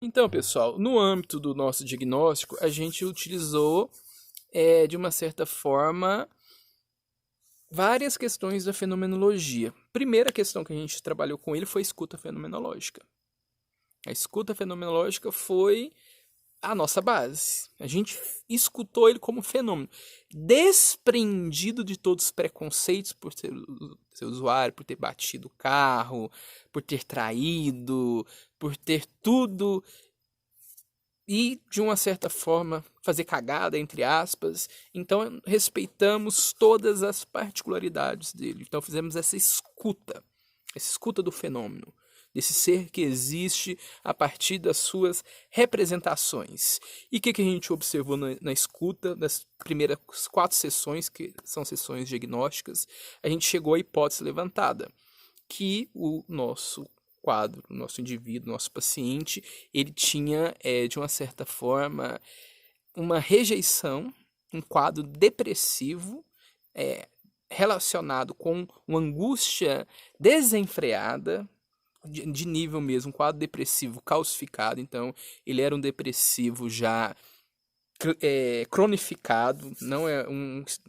Então, pessoal, no âmbito do nosso diagnóstico, a gente utilizou, de uma certa forma, várias questões da fenomenologia. Primeira questão que a gente trabalhou com ele foi a escuta fenomenológica. A escuta fenomenológica foi a nossa base. A gente escutou ele como fenômeno, desprendido de todos os preconceitos por ser usuário, por ter batido o carro, por ter traído, por ter tudo e, de uma certa forma, fazer cagada, entre aspas. Então, respeitamos todas as particularidades dele. Então, fizemos essa escuta do fenômeno, desse ser que existe a partir das suas representações. E o que a gente observou na escuta, das primeiras 4 sessões, que são sessões diagnósticas, a gente chegou à hipótese levantada, que o nosso quadro, o nosso indivíduo, nosso paciente, ele tinha, de uma certa forma, uma rejeição, um quadro depressivo, relacionado com uma angústia desenfreada, de nível mesmo, um quadro depressivo calcificado. Então, ele era um depressivo já cronificado. Não é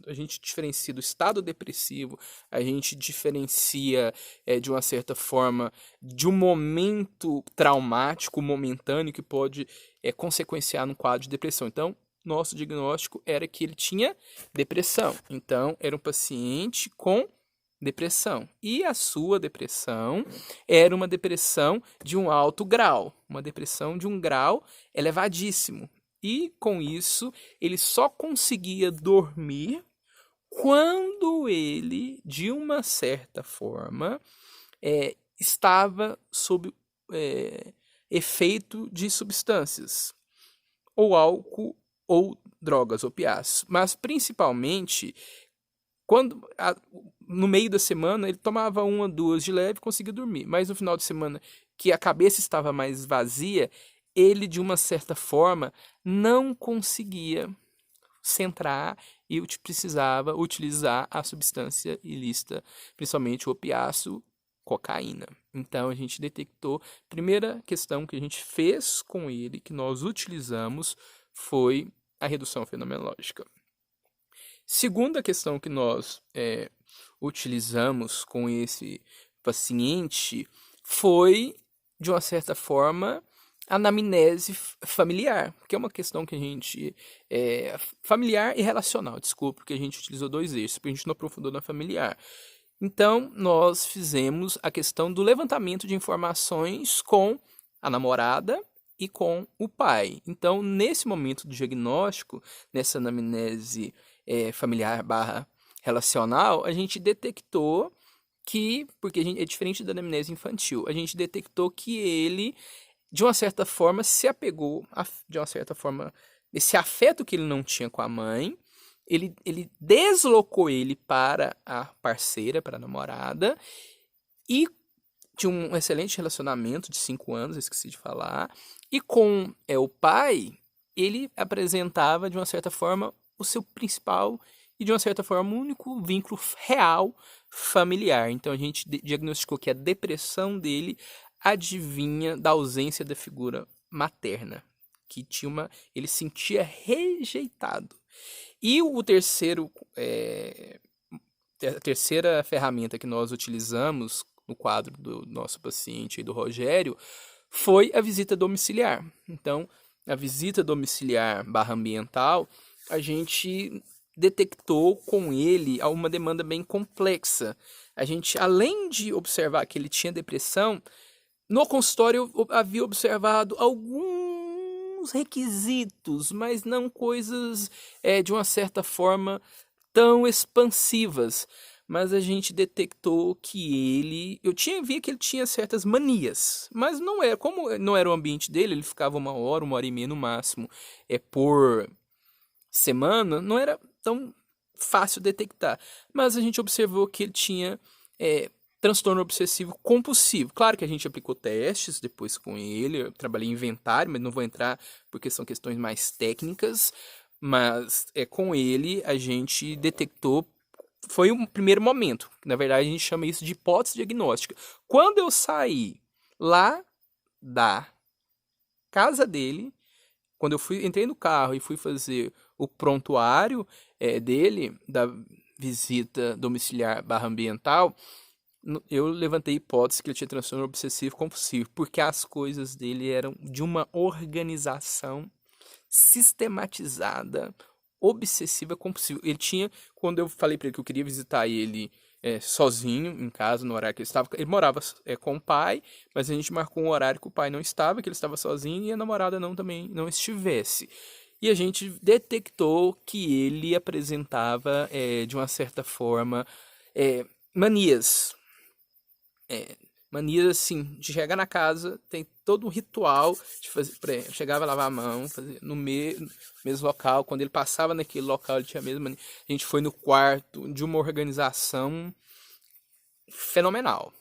a gente diferencia do estado depressivo, a gente diferencia, de uma certa forma, de um momento traumático momentâneo que pode consequenciar num quadro de depressão. Então, nosso diagnóstico era que ele tinha depressão. Então, era um paciente com depressão. E a sua depressão era uma depressão de um alto grau, uma depressão de um grau elevadíssimo. E com isso, ele só conseguia dormir quando ele, de uma certa forma, estava sob efeito de substâncias, ou álcool, ou drogas, opiáceos. Mas principalmente quando no meio da semana ele tomava uma, duas de leve e conseguia dormir. Mas no final de semana, que a cabeça estava mais vazia, ele, de uma certa forma, não conseguia centrar e precisava utilizar a substância ilícita, principalmente o opiáceo, cocaína. Então a gente detectou, primeira questão que a gente fez com ele, que nós utilizamos, foi a redução fenomenológica. Segunda questão que nós utilizamos com esse paciente foi, de uma certa forma, a anamnese familiar, que é uma questão que a gente... familiar e relacional, desculpa, porque a gente utilizou 2 eixos, porque a gente não aprofundou na familiar. Então, nós fizemos a questão do levantamento de informações com a namorada e com o pai. Então, nesse momento do diagnóstico, nessa anamnese familiar barra relacional, a gente detectou que, porque é diferente da anamnese infantil, a gente detectou que ele, de uma certa forma, se apegou, de uma certa forma, esse afeto que ele não tinha com a mãe, ele deslocou ele para a parceira, para a namorada, e tinha um excelente relacionamento de 5 anos, esqueci de falar, e com o pai, ele apresentava, de uma certa forma, o seu principal e, de uma certa forma, o único vínculo real familiar. Então, a gente diagnosticou que a depressão dele advinha da ausência da figura materna, que tinha ele sentia rejeitado. E o terceiro, a terceira ferramenta que nós utilizamos no quadro do nosso paciente e do Rogério foi a visita domiciliar. Então, a visita domiciliar barra ambiental, a gente detectou com ele uma demanda bem complexa. A gente, além de observar que ele tinha depressão, no consultório eu havia observado alguns requisitos, mas não coisas, de uma certa forma, tão expansivas. Mas a gente detectou que ele... vi que ele tinha certas manias, mas não era... Como não era o ambiente dele, ele ficava 1 hora e meia no máximo, por semana, não era tão fácil detectar. Mas a gente observou que ele tinha transtorno obsessivo compulsivo. Claro que a gente aplicou testes depois com ele, eu trabalhei em inventário, mas não vou entrar porque são questões mais técnicas, mas com ele a gente detectou, foi um primeiro momento. Na verdade, a gente chama isso de hipótese diagnóstica. Quando eu saí lá da casa dele. Quando entrei no carro e fui fazer o prontuário dele, da visita domiciliar barra ambiental, eu levantei a hipótese que ele tinha transtorno obsessivo compulsivo, porque as coisas dele eram de uma organização sistematizada, obsessiva compulsiva. Ele tinha, quando eu falei para ele que eu queria visitar ele sozinho em casa, no horário que ele estava, ele morava com o pai, mas a gente marcou um horário que o pai não estava, que ele estava sozinho e a namorada também não estivesse. E a gente detectou que ele apresentava, de uma certa forma, manias. Manias assim, de chegar na casa, tem todo um ritual de fazer. Por exemplo, chegava a lavar a mão, fazer no mesmo local. Quando ele passava naquele local, ele tinha a mesma mania. A gente foi no quarto de uma organização fenomenal.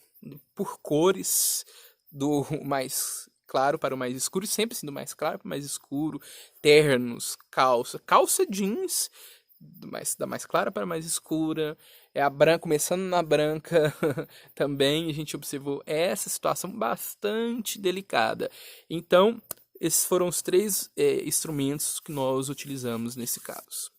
Por cores, do mais claro para o mais escuro, sempre assim, do mais claro para o mais escuro, ternos, calça jeans, da mais clara para a mais escura, a branca, começando na branca também, a gente observou essa situação bastante delicada. Então, esses foram os três instrumentos que nós utilizamos nesse caso.